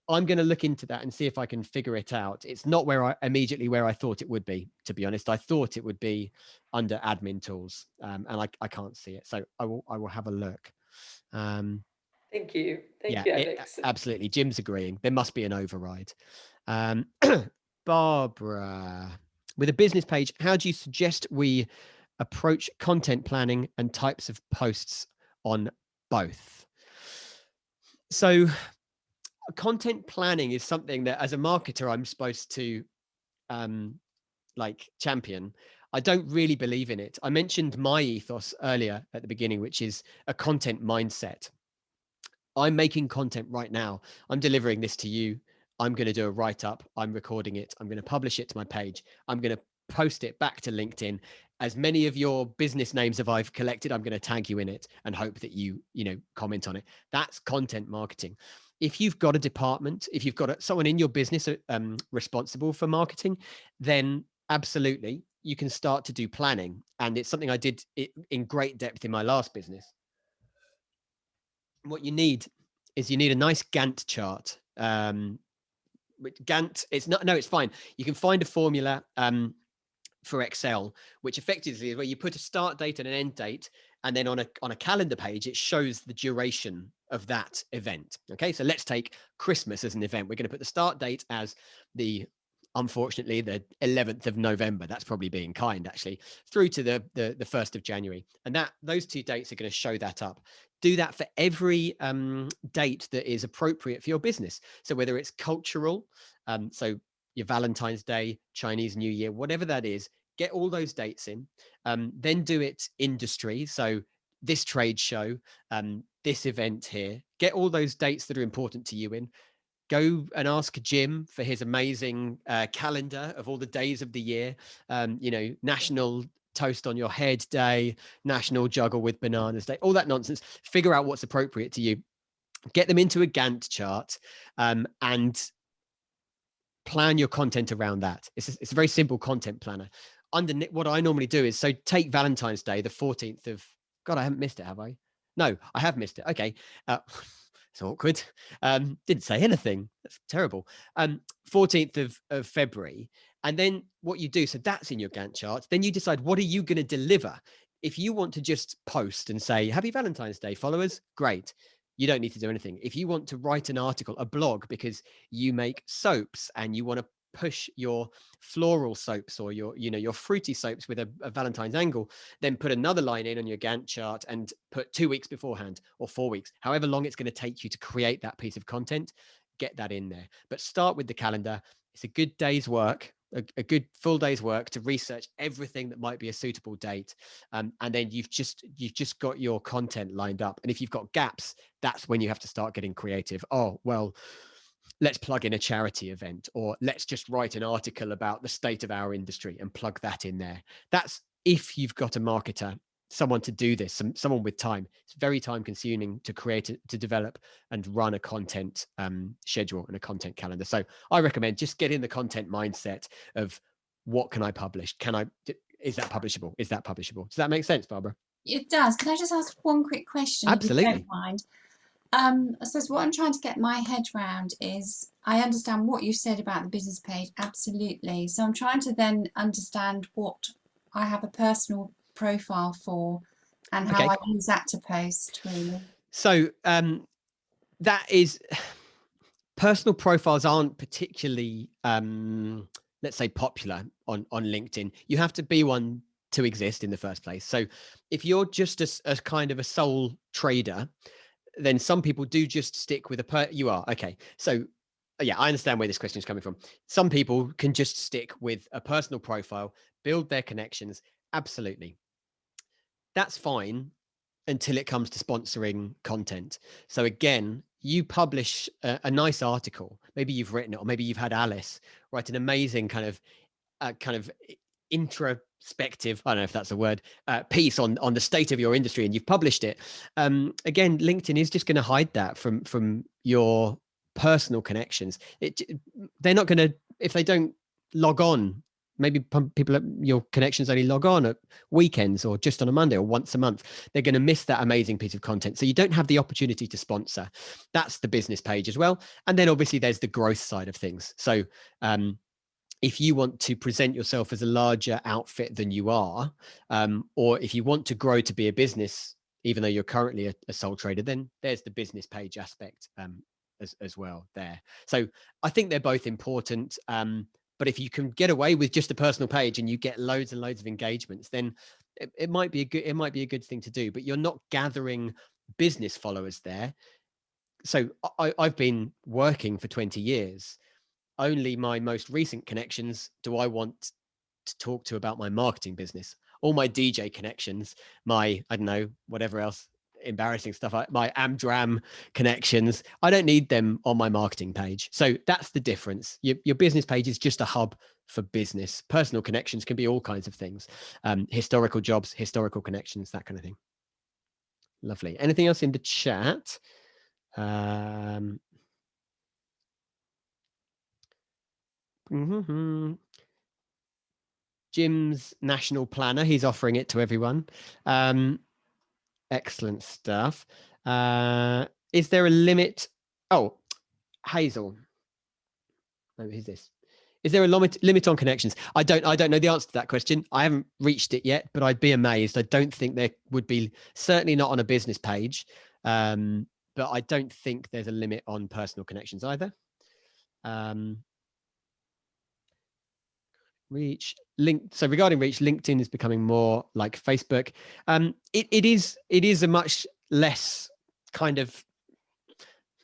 I'm going to look into that and see if I can figure it out. It's not immediately where I thought it would be, to be honest. I thought it would be under admin tools, and I can't see it. So I will have a look. Thank you. Thank Yeah, you, Alex. absolutely. Jim's agreeing. There must be an override. Barbara, with a business page, how do you suggest we approach content planning and types of posts on both? So content planning is something that as a marketer, I'm supposed to champion. I don't really believe in it. I mentioned my ethos earlier at the beginning, which is a content mindset. I'm making content right now. I'm delivering this to you. I'm going to do a write up. I'm recording it. I'm going to publish it to my page. I'm going to post it back to LinkedIn. As many of your business names have I've collected, I'm going to tag you in it and hope that you comment on it. That's content marketing. If you've got a department, if you've got someone in your business responsible for marketing, then absolutely you can start to do planning. And it's something I did in great depth in my last business. What you need is a nice Gantt chart. Gantt, it's fine. You can find a formula for Excel, which effectively is where you put a start date and an end date, and then on a calendar page, it shows the duration of that event. Okay, so let's take Christmas as an event. We're going to put the start date as unfortunately the 11th of November. That's probably being kind, actually, through to the 1st of January. And those 2 dates are going to show that up. Do that for every date that is appropriate for your business. So whether it's cultural, so your Valentine's Day, Chinese New Year, whatever that is, get all those dates in. Then do it industry. So this trade show, this event here, get all those dates that are important to you in. Go and ask Jim for his amazing calendar of all the days of the year. National Toast on Your Head Day, National Juggle with Bananas Day, all that nonsense. Figure out what's appropriate to you. Get them into a Gantt chart and plan your content around that. It's a very simple content planner. What I normally do is, so take Valentine's Day, the 14th of, God, I haven't missed it, have I? No, I have missed it. Okay. It's awkward. Didn't say anything. That's terrible. 14th of February. And then what you do, so that's in your Gantt chart. Then you decide, what are you going to deliver? If you want to just post and say, Happy Valentine's Day, followers, great. You don't need to do anything. If you want to write an article, a blog, because you make soaps and you want to push your floral soaps or your fruity soaps with a Valentine's angle, then put another line in on your Gantt chart and put 2 weeks beforehand or 4 weeks, however long it's going to take you to create that piece of content, get that in there. But start with the calendar. It's a good day's work, a good full day's work to research everything that might be a suitable date. And then you've just got your content lined up. And if you've got gaps, that's when you have to start getting creative. Oh, well, let's plug in a charity event, or let's just write an article about the state of our industry and plug that in there. That's if you've got a marketer, someone to do this, someone with time. It's very time consuming to create, to develop and run a content schedule and a content calendar. So I recommend just get in the content mindset of what can I publish? Is that publishable? Is that publishable? Does that make sense, Barbara? It does. Can I just ask one quick question? Absolutely. If you don't mind. I suppose what I'm trying to get my head around is, I understand what you said about the business page, absolutely. So I'm trying to then understand what I have a personal profile for and how I use that to post, really. So that is, personal profiles aren't particularly, let's say, popular on LinkedIn. You have to be one to exist in the first place. So if you're just a kind of a sole trader, then some people do just stick with you are. Okay. So yeah, I understand where this question is coming from. Some people can just stick with a personal profile, build their connections. Absolutely. That's fine until it comes to sponsoring content. So again, you publish a nice article. Maybe you've written it, or maybe you've had Alice write an amazing kind of introspective, I don't know if that's a word, piece on the state of your industry, and you've published it. Again, LinkedIn is just going to hide that from your personal connections. They're not going to, if they don't log on, maybe people, your connections only log on at weekends or just on a Monday or once a month, they're going to miss that amazing piece of content. So you don't have the opportunity to sponsor. That's the business page as well. And then obviously there's the growth side of things. So if you want to present yourself as a larger outfit than you are, or if you want to grow to be a business, even though you're currently a sole trader, then there's the business page aspect as well there. So I think they're both important. But if you can get away with just a personal page and you get loads and loads of engagements, then it might be a good thing to do. But you're not gathering business followers there. So I've been working for 20 years. Only my most recent connections do I want to talk to about my marketing business. All my DJ connections, my, I don't know, whatever else, embarrassing stuff, my Amdram connections, I don't need them on my marketing page. So that's the difference. Your business page is just a hub for business. Personal connections can be all kinds of things. Historical jobs, historical connections, that kind of thing. Lovely. Anything else in the chat? Jim's national planner, he's offering it to everyone. Excellent stuff. Is there a limit? Oh, Hazel. Oh, who's this? Is there a limit on connections? I don't know the answer to that question. I haven't reached it yet, but I'd be amazed. I don't think there would be, certainly not on a business page. But I don't think there's a limit on personal connections either. Reach, so regarding reach, LinkedIn is becoming more like Facebook. It is a much less kind of,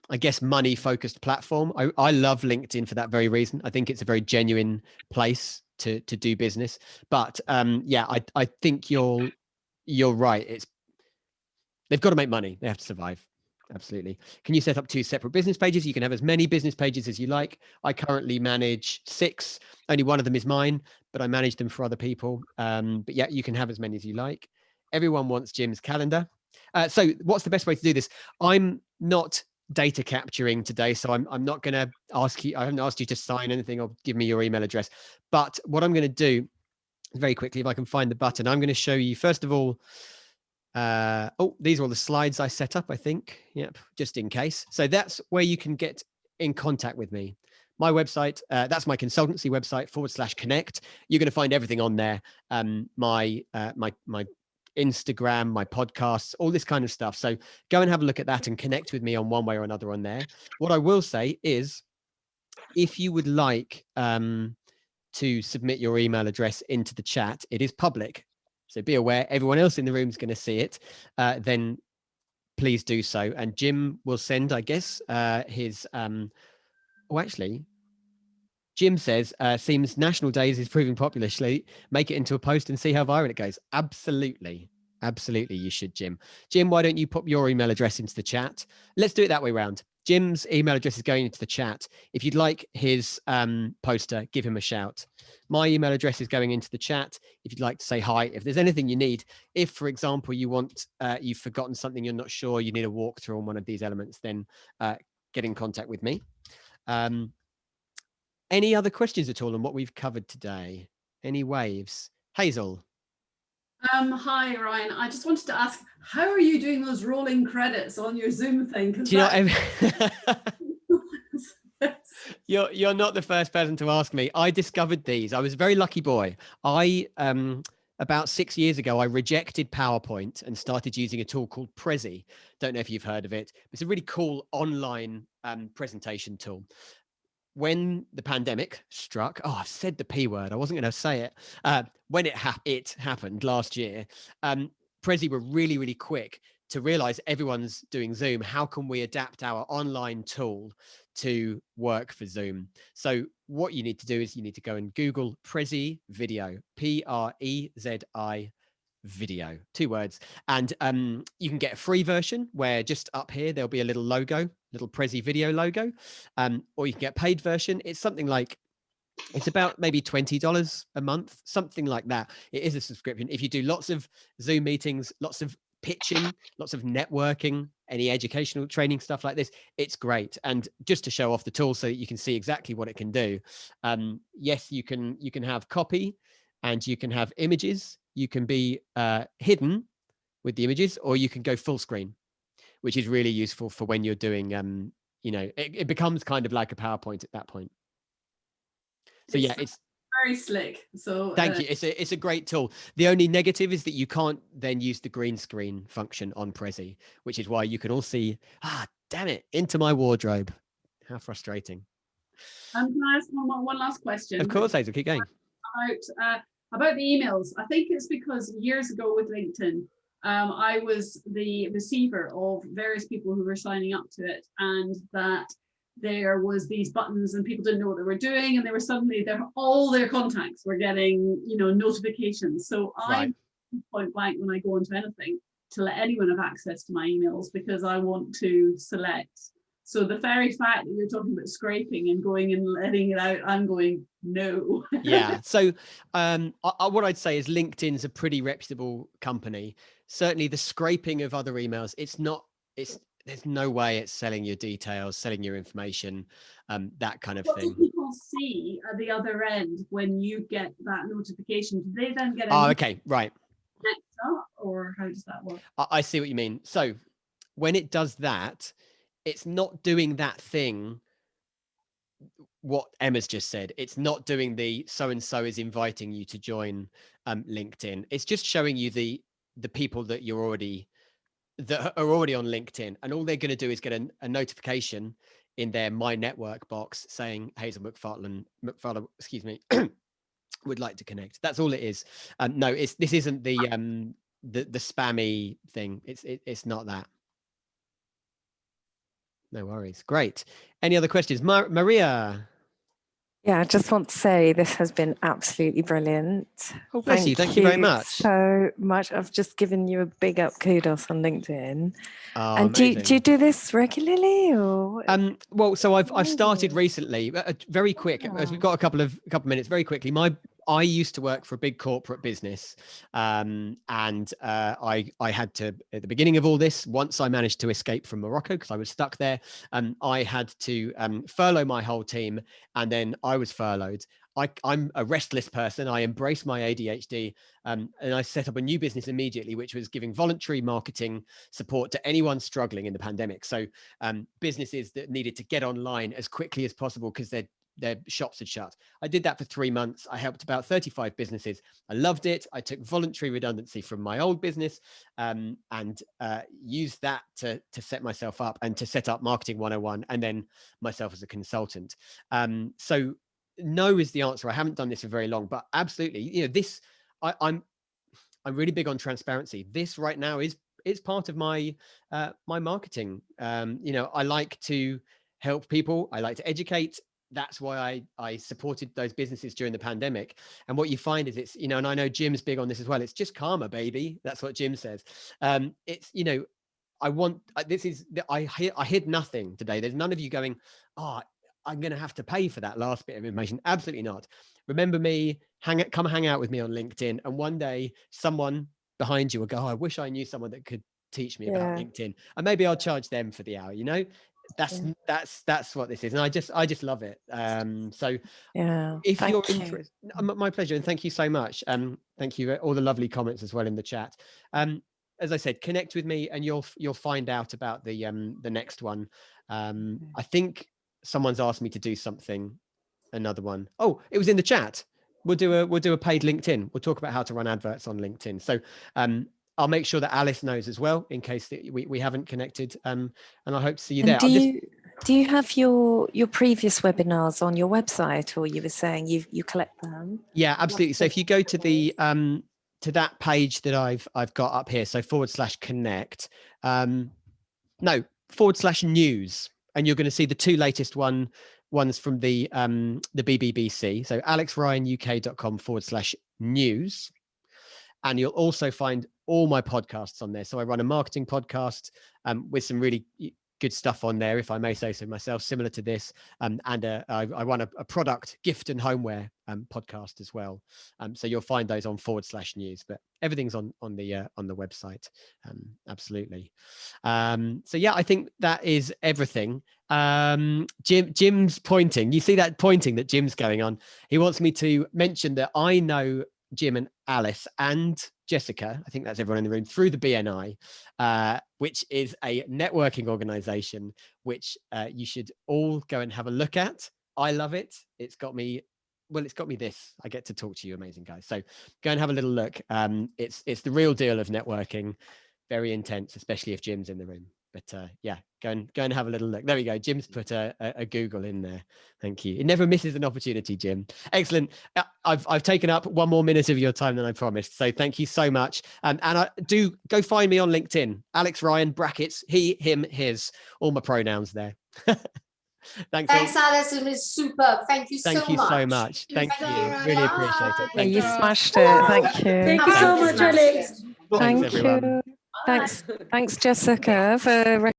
I guess, money focused platform. I love LinkedIn for that very reason. I think it's a very genuine place to do business. But yeah, I think you're right. They've got to make money. They have to survive. Absolutely. Can you set up 2 separate business pages? You can have as many business pages as you like. I currently manage 6. Only one of them is mine, but I manage them for other people. But yeah, you can have as many as you like. Everyone wants Jim's calendar. So what's the best way to do this? I'm not data capturing today, so I'm not going to ask you. I haven't asked you to sign anything or give me your email address. But what I'm going to do very quickly, if I can find the button, I'm going to show you, first of all, these are all the slides I set up, I think. Yep, just in case. So that's where you can get in contact with me. My website, that's my consultancy website, /connect. You're going to find everything on there. My Instagram, my podcasts, all this kind of stuff. So go and have a look at that and connect with me on one way or another on there. What I will say is, if you would like to submit your email address into the chat, it is public. So be aware, everyone else in the room is going to see it. Then please do so. And Jim will send, I guess, his, actually, Jim says, seems National Days is proving popular. Make it into a post and see how viral it goes. Absolutely. Absolutely, you should, Jim. Jim, why don't you put your email address into the chat? Let's do it that way around. Jim's email address is going into the chat. If you'd like his poster, give him a shout. My email address is going into the chat. If you'd like to say hi, if there's anything you need, if, for example, you want, you've forgotten something, you're not sure, you need a walkthrough on one of these elements, then get in contact with me. Any other questions at all on what we've covered today? Any waves? Hazel. Hi, Ryan. I just wanted to ask, how are you doing those rolling credits on your Zoom thing? Do you know, you're not the first person to ask me. I discovered these. I was a very lucky boy. I about 6 years ago, I rejected PowerPoint and started using a tool called Prezi. Don't know if you've heard of it. It's a really cool online presentation tool. When the pandemic struck, oh, I've said the P word. I wasn't going to say it. When it happened last year, Prezi were really, really quick to realize everyone's doing Zoom. How can we adapt our online tool to work for Zoom? So what you need to do is you need to go and Google Prezi video, Prezi video, 2 words. And you can get a free version where just up here, there'll be a little logo, little Prezi video logo, or you can get a paid version. It's something like, it's about maybe $20 a month, something like that. It is a subscription. If you do lots of Zoom meetings, lots of pitching, lots of networking, any educational training stuff like this, it's great. And just to show off the tool so that you can see exactly what it can do. Yes, you can have copy and you can have images. You can be hidden with the images, or you can go full screen, which is really useful for when you're doing, you know, it becomes kind of like a PowerPoint at that point. So yeah, it's very slick. So thank you. It's a great tool. The only negative is that you can't then use the green screen function on Prezi, which is why you can all see, damn it, into my wardrobe. How frustrating. Can I ask one last question? Of course, Hazel, keep going. About the emails. I think it's because years ago with LinkedIn, I was the receiver of various people who were signing up to it, and that there was these buttons and people didn't know what they were doing, and they were suddenly all their contacts were getting, you know, notifications. So I point blank when I go into anything to let anyone have access to my emails, because I want to select. So the very fact that you're talking about scraping and going and letting it out, I'm going, no. Yeah. So what I'd say is LinkedIn's a pretty reputable company. Certainly the scraping of other emails, there's no way it's selling your details, selling your information, that kind of thing. What do people see at the other end when you get that notification? Do they then get okay, right. next up, or how does that work? I see what you mean. So when it does that, it's not doing that thing, what Emma's just said. It's not doing the so-and-so is inviting you to join LinkedIn. It's just showing you the people that are already on LinkedIn, and all they're going to do is get a notification in their My Network box saying Hazel McFarlane, excuse me, would like to connect. That's all it is. No, this isn't the spammy thing. It's not that. No worries. Great. Any other questions? Maria? Yeah, I just want to say this has been absolutely brilliant. Oh, bless you. Thank you very much. So much. I've just given you a big up kudos on LinkedIn. Oh, and do you do this regularly, or? Well, so I've started recently. Very quick, as we've got a couple of minutes. Very quickly, I used to work for a big corporate business, and I had to, at the beginning of all this, once I managed to escape from Morocco because I was stuck there, I had to furlough my whole team, and then I was furloughed. I'm a restless person. I embrace my ADHD, and I set up a new business immediately, which was giving voluntary marketing support to anyone struggling in the pandemic. So businesses that needed to get online as quickly as possible because their shops had shut. I did that for 3 months. I helped about 35 businesses. I loved it. I took voluntary redundancy from my old business and used that to set myself up and to set up Marketing 101 and then myself as a consultant. So no is the answer. I haven't done this for very long, but absolutely, you know, this, I'm really big on transparency. This right now is part of my my marketing. You know, I like to help people. I like to educate. That's why I supported those businesses during the pandemic. And what you find is it's, you know, and I know Jim's big on this as well. It's just karma, baby. That's what Jim says. It's, you know, I hid nothing today. There's none of you going, oh, I'm going to have to pay for that last bit of information. Absolutely not. Remember me, come hang out with me on LinkedIn. And one day someone behind you will go, oh, I wish I knew someone that could teach me about LinkedIn, and maybe I'll charge them for the hour, you know. That's what this is, and I just love it. So Yeah, if thank you're you. interested, my pleasure, and thank you so much. Thank you, all the lovely comments as well in the chat. As I said, connect with me and you'll find out about the next one. I think someone's asked me to do something, another one. Oh, it was in the chat. We'll do a paid LinkedIn. We'll talk about how to run adverts on LinkedIn. So I'll make sure that Alice knows as well, in case that we haven't connected. And I hope to see you there. Do you have your previous webinars on your website, or you were saying you collect them? Yeah, absolutely. So if you go to the to that page that I've got up here, so /connect, no, /news, and you're going to see the two latest ones from the BBBC. So alexryanuk.com/news. And you'll also find all my podcasts on there. So I run a marketing podcast with some really good stuff on there, if I may say so myself, similar to this. And I run a product, gift and homeware podcast as well. So you'll find those on /news, but everything's on the website. Absolutely. So yeah, I think that is everything. Jim's pointing. You see that pointing that Jim's going on. He wants me to mention that I know Jim and Alice and Jessica, I think that's everyone in the room, through the BNI, which is a networking organization, which you should all go and have a look at. I love it. It's got me this. I get to talk to you amazing guys. So go and have a little look. It's the real deal of networking. Very intense, especially if Jim's in the room. But yeah, go and have a little look. There we go. Jim's put a Google in there. Thank you. It never misses an opportunity, Jim. Excellent. I've taken up one more minute of your time than I promised. So thank you so much. And do go find me on LinkedIn. Alex Ryan, brackets, he, him, his, all my pronouns there. Thanks, Alice. It was super. Thank you so much. Thank you so much. Thank you. Really appreciate it. Yeah, Thank you you. smashed it. Thank you. Thank you so much, Alex. Thank everyone. you. Thanks, Jessica, for